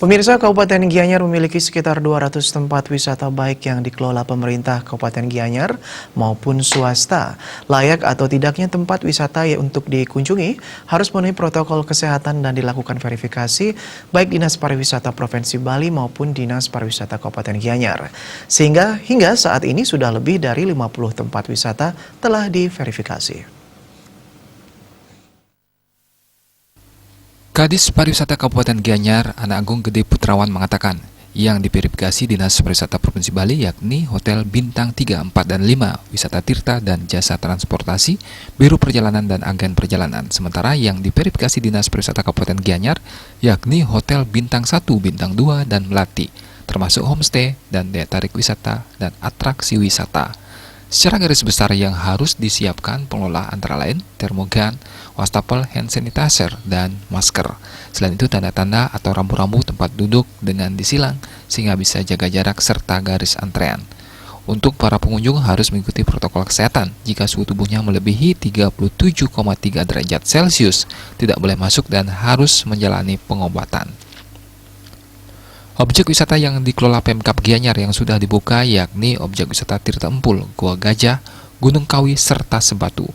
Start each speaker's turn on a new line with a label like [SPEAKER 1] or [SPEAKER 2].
[SPEAKER 1] Pemirsa, Kabupaten Gianyar memiliki sekitar 200 tempat wisata baik yang dikelola pemerintah Kabupaten Gianyar maupun swasta. Layak atau tidaknya tempat wisata yang untuk dikunjungi harus memenuhi protokol kesehatan dan dilakukan verifikasi baik Dinas Pariwisata Provinsi Bali maupun Dinas Pariwisata Kabupaten Gianyar. Sehingga hingga saat ini sudah lebih dari 50 tempat wisata telah diverifikasi.
[SPEAKER 2] Kadis Pariwisata Kabupaten Gianyar, Ana Agung Gede Putrawan mengatakan, yang diverifikasi Dinas Pariwisata Provinsi Bali yakni Hotel Bintang 3, 4, dan 5, Wisata Tirta dan Jasa Transportasi, Biro Perjalanan dan Agen Perjalanan. Sementara yang diverifikasi Dinas Pariwisata Kabupaten Gianyar yakni Hotel Bintang 1, Bintang 2, dan Melati, termasuk homestay dan daya tarik wisata dan atraksi wisata. Secara garis besar yang harus disiapkan pengelola antara lain termogan, wastafel, hand sanitizer, dan masker. Selain itu tanda-tanda atau rambu-rambu tempat duduk dengan disilang sehingga bisa jaga jarak serta garis antrean. Untuk para pengunjung harus mengikuti protokol kesehatan. Jika suhu tubuhnya melebihi 37,3 derajat Celcius, tidak boleh masuk dan harus menjalani pengobatan. Objek wisata yang dikelola Pemkab Gianyar yang sudah dibuka yakni objek wisata Tirta Empul, Gua Gajah, Gunung Kawi, serta Sebatu.